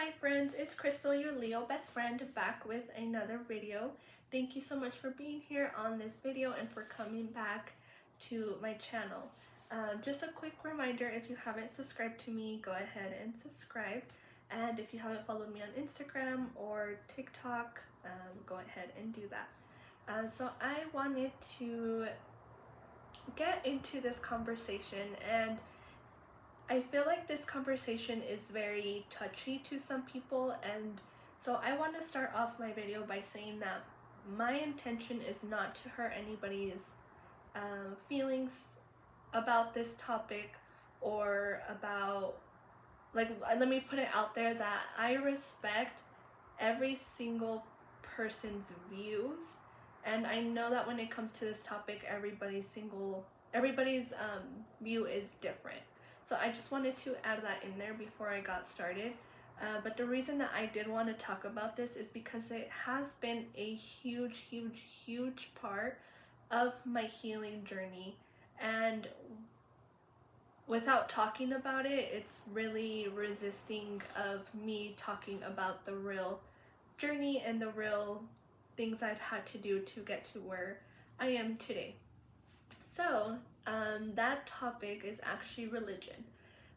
Hi friends, it's Crystal, your Leo best friend, back with another video. Thank you so much for being here on this video and for coming back to my channel. Just a quick reminder, if you haven't subscribed to me, go ahead and subscribe. And if you haven't followed me on Instagram or TikTok, go ahead and do that. So I wanted to get into this conversation, and I feel like this conversation is very touchy to some people, and so I want to start off my video by saying that my intention is not to hurt anybody's feelings about this topic, or about, like, let me put it out there that I respect every single person's views, and I know that when it comes to this topic, everybody's view is different. So I just wanted to add that in there before I got started. But the reason that I did want to talk about this is because it has been a huge part of my healing journey, and without talking about it, it's really resisting of me talking about the real journey and the real things I've had to do to get to where I am today. So that topic is actually religion.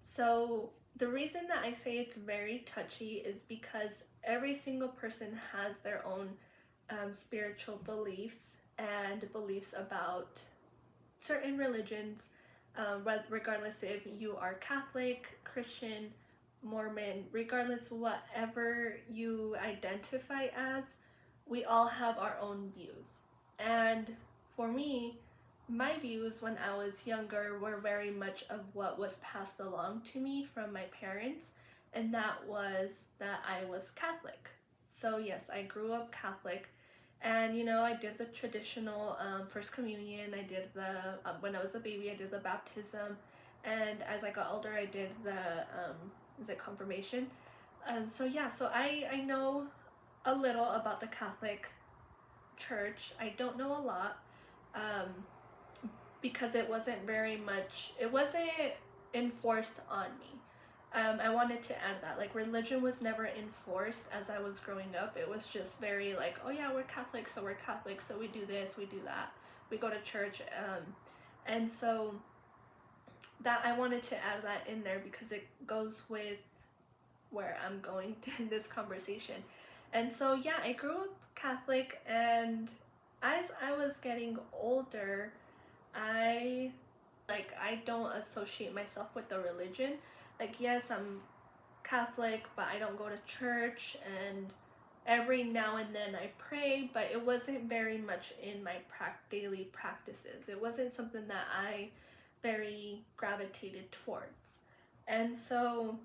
So the reason that I say it's very touchy is because every single person has their own spiritual beliefs and beliefs about certain religions, regardless if you are Catholic, Christian, Mormon, regardless whatever you identify as, we all have our own views. And for me, my views when I was younger were very much of what was passed along to me from my parents, and that was that I was Catholic. So yes, I grew up Catholic, and I did the traditional first communion. I did the when I was a baby, I did the baptism, and as I got older, I did the confirmation. So yeah, so I know a little about the Catholic Church. I don't know a lot. Because it wasn't enforced on me. I wanted to add that, like, religion was never enforced as I was growing up. It was just very like, oh yeah, we're Catholic, so we do this, we do that, we go to church, and so that I wanted to add that in there because it goes with where I'm going in this conversation. And so yeah, I grew up Catholic, and as I was getting older, I don't associate myself with the religion. Like, yes, I'm Catholic, but I don't go to church, and every now and then I pray, but it wasn't very much in my daily practices. It wasn't something that I very gravitated towards. And so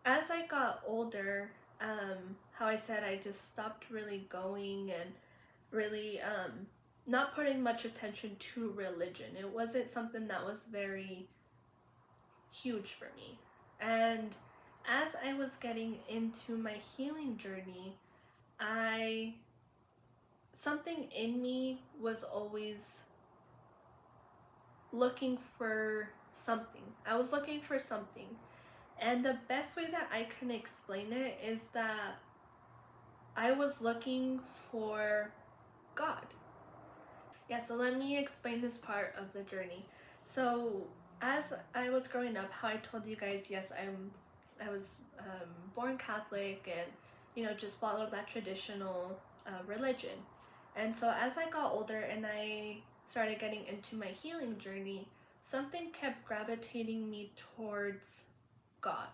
as I got older, how I said, I just stopped really going and really not putting much attention to religion. It wasn't something that was very huge for me. And as I was getting into my healing journey, something in me was always looking for something. I was looking for something. And the best way that I can explain it is that I was looking for God. Yeah, so let me explain this part of the journey. So as I was growing up, how I told you guys, yes, I was born Catholic, and just followed that traditional religion. And so as I got older and I started getting into my healing journey, something kept gravitating me towards God.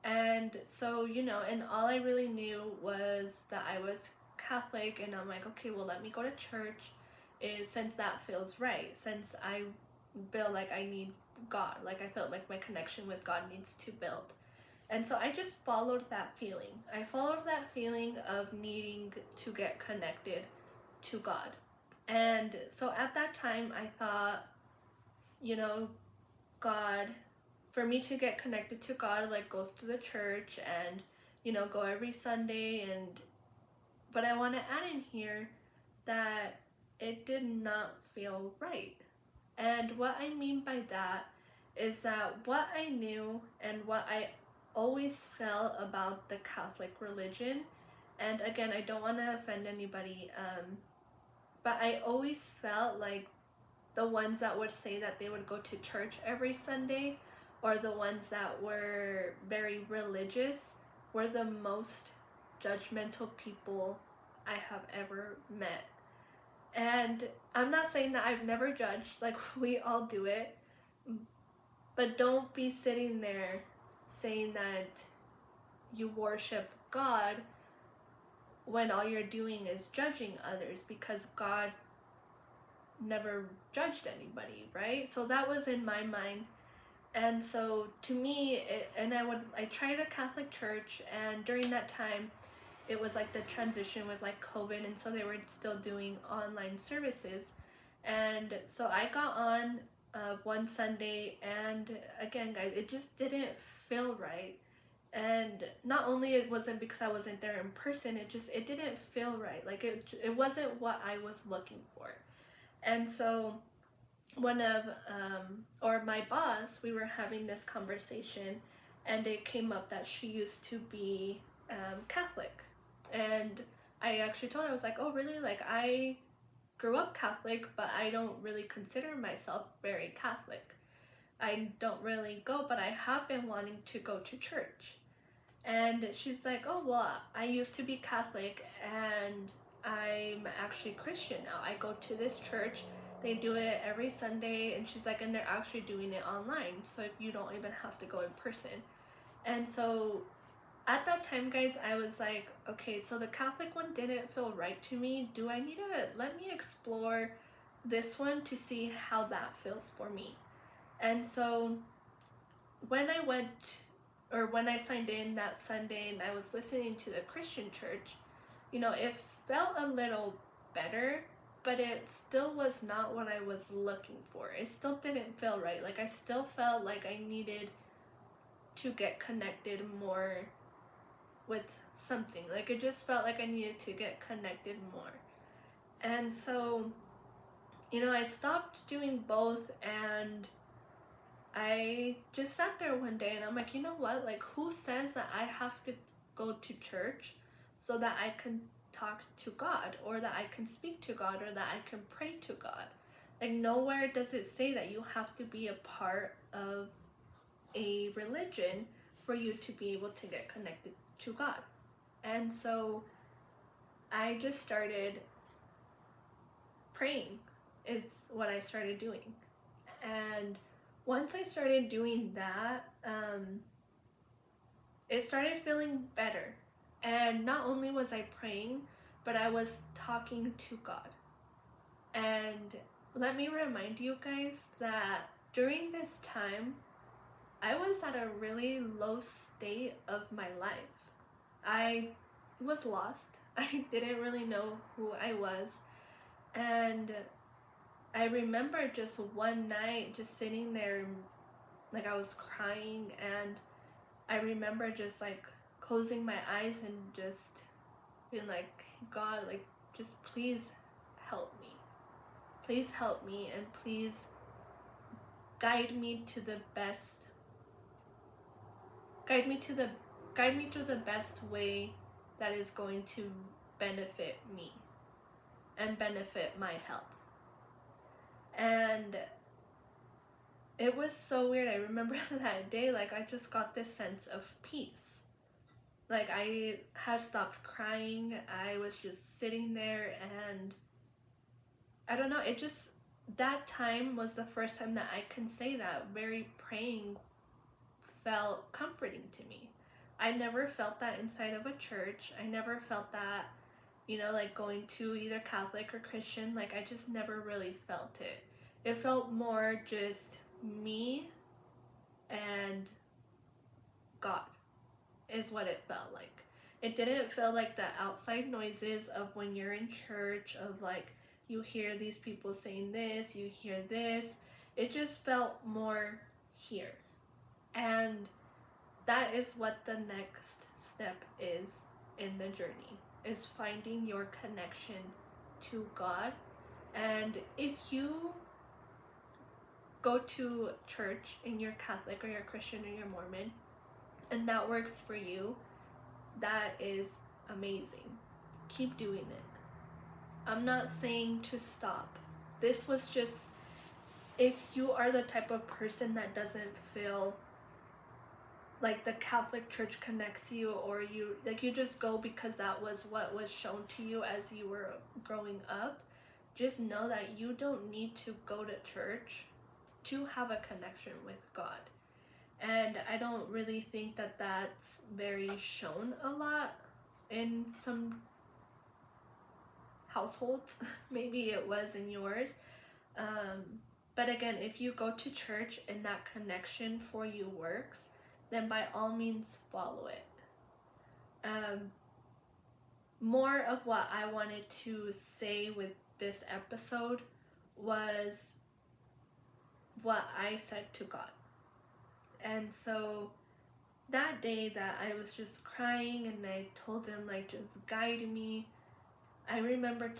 And so, and all I really knew was that I was Catholic, and I'm like, okay, well, let me go to church, since that feels right, since I feel like I need God, like I felt like my connection with God needs to build. And so I just followed that feeling. I followed that feeling of needing to get connected to God. And so at that time, I thought, God, for me to get connected to God, like, go through the church and go every Sunday, but I want to add in here that it did not feel right. And what I mean by that is that what I knew and what I always felt about the Catholic religion, and again, I don't want to offend anybody, but I always felt like the ones that would say that they would go to church every Sunday, or the ones that were very religious, were the most judgmental people I have ever met. And I'm not saying that I've never judged, like, we all do it, but don't be sitting there saying that you worship God when all you're doing is judging others, because God never judged anybody, right? So that was in my mind. And so to me, I tried a Catholic church, and during that time, it was like the transition with like COVID, and so they were still doing online services. And so I got on one Sunday, and again, guys, it just didn't feel right. And not only it wasn't because I wasn't there in person, it didn't feel right. Like it wasn't what I was looking for. And so one of or my boss, we were having this conversation, and it came up that she used to be Catholic. And I actually told her, I was like, oh really, like I grew up Catholic, but I don't really consider myself very Catholic. I don't really go, but I have been wanting to go to church. And she's like, oh well, I used to be Catholic, and I'm actually Christian now. I go to this church, they do it every Sunday, and she's like, and they're actually doing it online, so if you don't even have to go in person. And so at that time, guys, I was like, okay, so the Catholic one didn't feel right to me. Do I need to let me explore this one to see how that feels for me? And so when I signed in that Sunday and I was listening to the Christian church, it felt a little better, but it still was not what I was looking for. It still didn't feel right. Like I still felt like I needed to get connected more with something. Like it just felt like I needed to get connected more. And so, I stopped doing both, and I just sat there one day and I'm like, you know what? Like, who says that I have to go to church so that I can talk to God, or that I can speak to God, or that I can pray to God? Like, nowhere does it say that you have to be a part of a religion for you to be able to get connected to God. And so I just started praying, is what I started doing. And once I started doing that, it started feeling better. And not only was I praying, but I was talking to God. And let me remind you guys that during this time, I was at a really low state of my life. I was lost. I didn't really know who I was. And I remember just one night just sitting there, like I was crying, and I remember just like closing my eyes and just being like, God, like, just please help me. Please help me, and please guide me to the best. Guide me through the best way that is going to benefit me and benefit my health. And it was so weird. I remember that day, like I just got this sense of peace. Like I had stopped crying. I was just sitting there, and I don't know, that time was the first time that I can say that very praying felt comforting to me. I never felt that inside of a church. I never felt that, like going to either Catholic or Christian. Like I just never really felt it. It felt more just me and God is what it felt like. It didn't feel like the outside noises of when you're in church, of like you hear these people saying this, you hear this. It just felt more here. And that is what the next step is in the journey, is finding your connection to God. And if you go to church and you're Catholic or you're Christian or you're Mormon, and that works for you, that is amazing. Keep doing it. I'm not saying to stop. This was just, if you are the type of person that doesn't feel like the Catholic Church connects you, or you just go because that was what was shown to you as you were growing up, just know that you don't need to go to church to have a connection with God. And I don't really think that that's very shown a lot in some households. Maybe it was in yours. But again, if you go to church and that connection for you works, then by all means follow it. More of what I wanted to say with this episode was what I said to God. And so that day that I was just crying and I told him, like, just guide me, I remember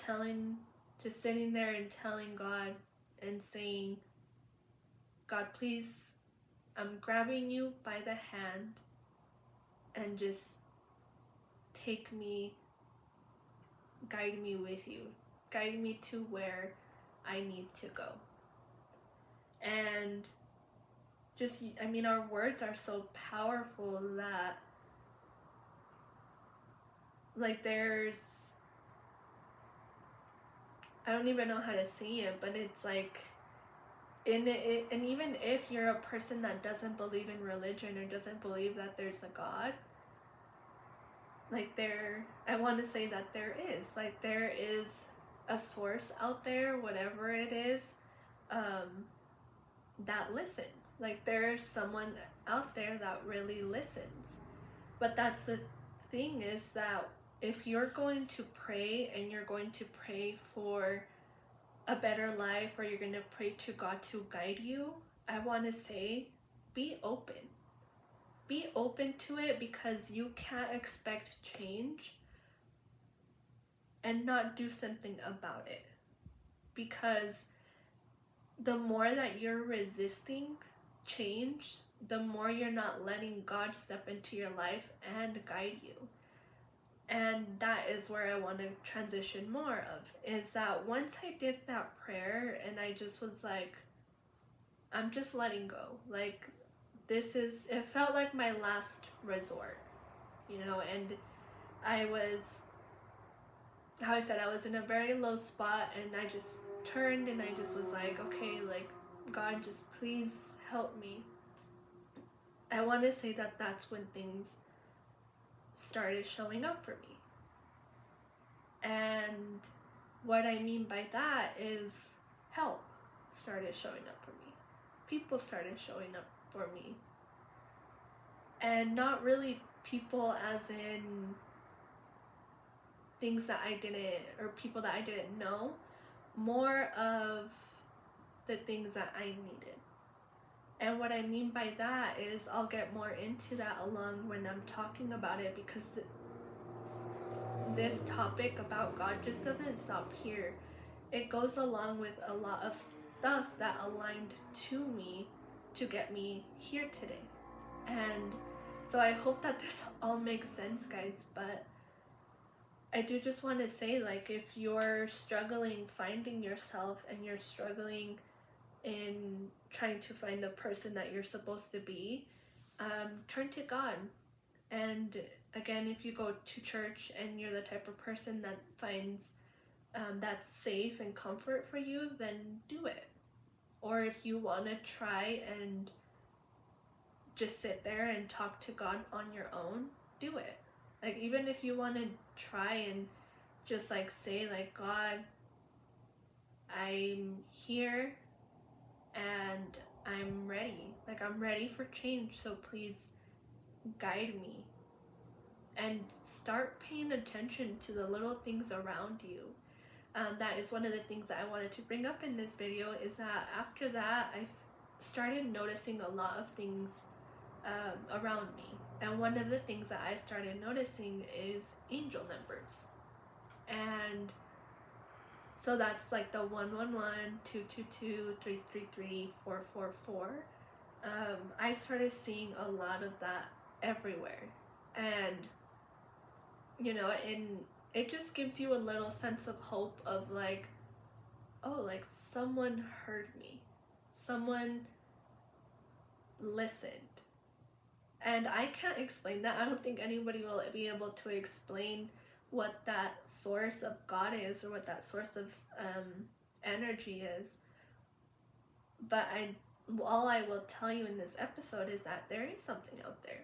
just sitting there and telling God and saying, God, please, I'm grabbing you by the hand and just take me, guide me with you, guide me to where I need to go. And just, I mean, our words are so powerful that, like, I don't even know how to say it, but it's like, and even if you're a person that doesn't believe in religion or doesn't believe that there's a God, like, I want to say that there is a source out there, whatever it is, that listens. Like, there's someone out there that really listens. But that's the thing, is that if you're going to pray and you're going to pray for a better life, or you're going to pray to God to guide you, I want to say, be open. Be open to it, because you can't expect change and not do something about it. Because the more that you're resisting change, the more you're not letting God step into your life and guide you. And that is where I want to transition more of, is that once I did that prayer and I just was like, I'm just letting go. Like, it felt like my last resort, and I was in a very low spot, and I just turned and I just was like, okay, like, God, just please help me. I want to say that that's when things started showing up for me. And what I mean by that is help started showing up for me. People started showing up for me. And not really people as in things that I didn't, or people that I didn't know, more of the things that I needed. And what I mean by that is, I'll get more into that along when I'm talking about it, because this topic about God just doesn't stop here. It goes along with a lot of stuff that aligned to me to get me here today. And so I hope that this all makes sense, guys, but I do just want to say, like, if you're struggling finding yourself and you're struggling in trying to find the person that you're supposed to be, turn to God. And again, if you go to church and you're the type of person that finds that's safe and comfort for you, then do it. Or if you want to try and just sit there and talk to God on your own, do it. Like, even if you want to try and just, like, say, like, God, I'm here and I'm ready. Like, I'm ready for change, so please guide me. And start paying attention to the little things around you. That is one of the things that I wanted to bring up in this video, is that after that, I started noticing a lot of things around me. And one of the things that I started noticing is angel numbers. And so that's like the 111, 222, 333, 444. I started seeing a lot of that everywhere. And, you know, and it just gives you a little sense of hope of like, oh, like someone heard me. Someone listened. And I can't explain that. I don't think anybody will be able to explain what that source of God is or what that source of energy is. But all I will tell you in this episode is that there is something out there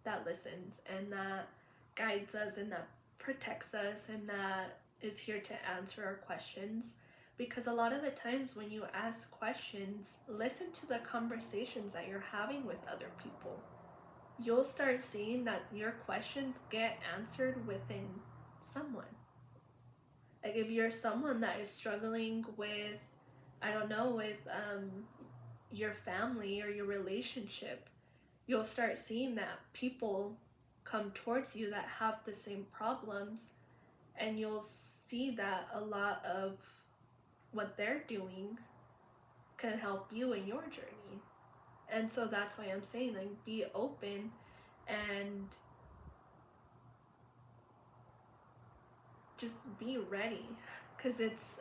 that listens and that guides us and that protects us and that is here to answer our questions. Because a lot of the times when you ask questions, listen to the conversations that you're having with other people. You'll start seeing that your questions get answered within someone. Like if you're someone that is struggling with, I don't know, with your family or your relationship, you'll start seeing that people come towards you that have the same problems, and you'll see that a lot of what they're doing can help you in your journey. And so that's why I'm saying, like, be open and just be ready, because it's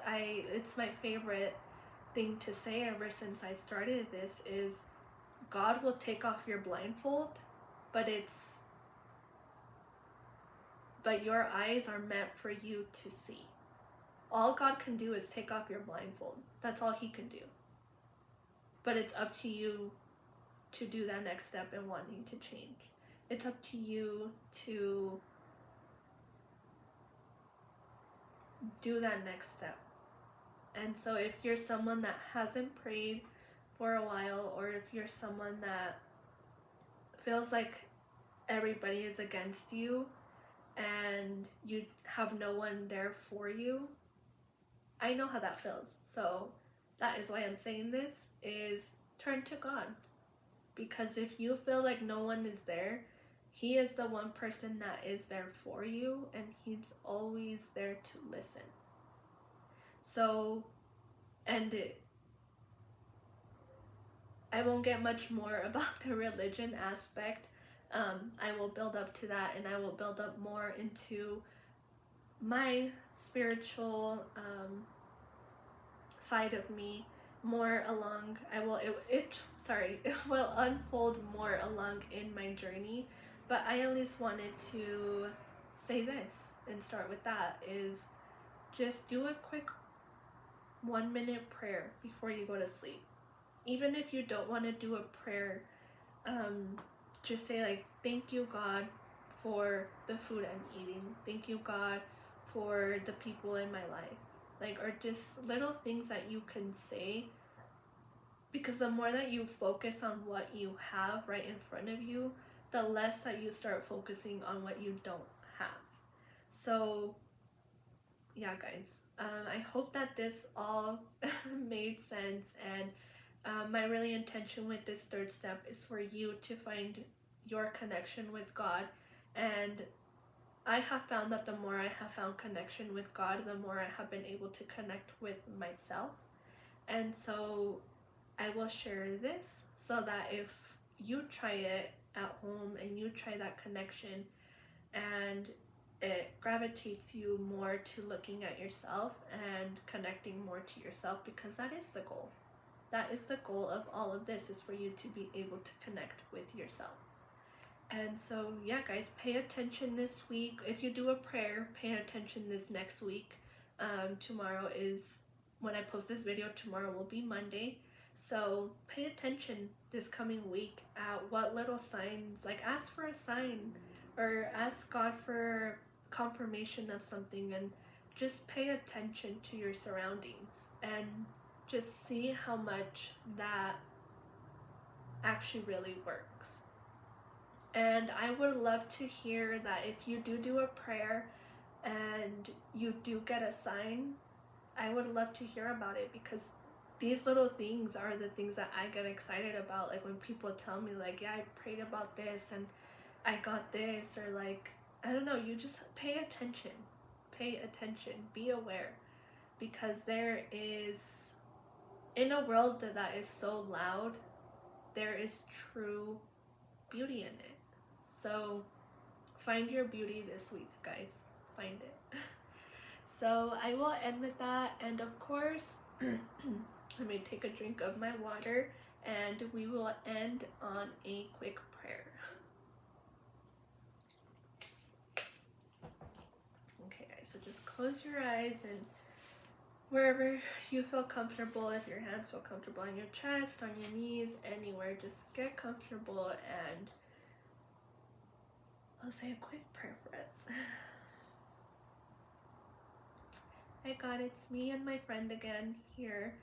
my favorite thing to say ever since I started this is God will take off your blindfold, but your eyes are meant for you to see. All God can do is take off your blindfold. That's all he can do. But it's up to you to do that next step in wanting to change. It's up to you to do that next step. And so if you're someone that hasn't prayed for a while, or if you're someone that feels like everybody is against you and you have no one there for you, I know how that feels. So that is why I'm saying this, is turn to God. Because if you feel like no one is there, he is the one person that is there for you, and he's always there to listen. So, and I won't get much more about the religion aspect. I will build up to that, and I will build up more into my spiritual side of me more along. It will unfold more along in my journey, but I at least wanted to say this and start with that, is just do a quick 1-minute prayer before you go to sleep. Even if you don't want to do a prayer, just say like, thank you God for the food I'm eating, thank you God for the people in my life, like, or just little things that you can say, because the more that you focus on what you have right in front of you, the less that you start focusing on what you don't have. So yeah, guys, I hope that this all made sense, and my really intention with this third step is for you to find your connection with God. And I have found that the more I have found connection with God, the more I have been able to connect with myself. And so I will share this so that if you try it at home and you try that connection and it gravitates you more to looking at yourself and connecting more to yourself, because that is the goal. That is the goal of all of this, is for you to be able to connect with yourself. And so yeah, guys, pay attention this week. If you do a prayer, pay attention this next week. Tomorrow is when I post this video. Tomorrow will be Monday. So pay attention this coming week at what little signs, like ask for a sign or ask God for confirmation of something, and just pay attention to your surroundings and just see how much that actually really works. And I would love to hear that if you do a prayer and you do get a sign, I would love to hear about it, because these little things are the things that I get excited about. Like when people tell me like, yeah, I prayed about this and I got this, or like, I don't know, you just pay attention, be aware, because there is, in a world that is so loud, there is true beauty in it. So find your beauty this week, guys. Find it. So I will end with that, and of course, let me take a drink of my water, and we will end on a quick prayer. Okay, guys, so just close your eyes and wherever you feel comfortable, if your hands feel comfortable on your chest, on your knees, anywhere, just get comfortable, and I'll say a quick prayer for us. Hey God, it's me and my friend again here,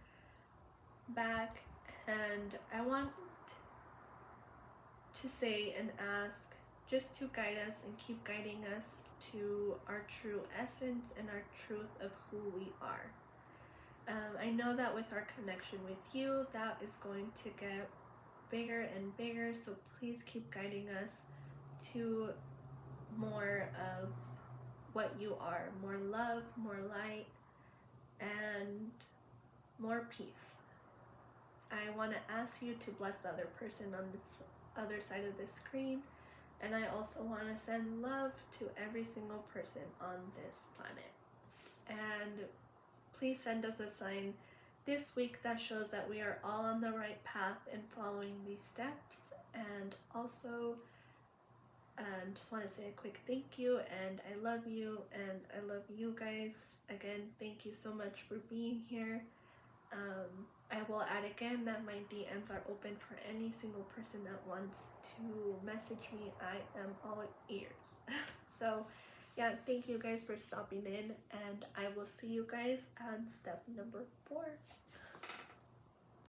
back, and I want to say and ask just to guide us and keep guiding us to our true essence and our truth of who we are. I know that with our connection with you, that is going to get bigger and bigger, so please keep guiding us to more of what you are, more love, more light, and more peace. I want to ask you to bless the other person on this other side of the screen, and I also want to send love to every single person on this planet. And please send us a sign this week that shows that we are all on the right path and following these steps. And also, just want to say a quick thank you, and I love you, and I love you guys. Again, thank you so much for being here. I will add again that my DMs are open for any single person that wants to message me. I am all ears. So yeah, thank you guys for stopping in, and I will see you guys on step number 4.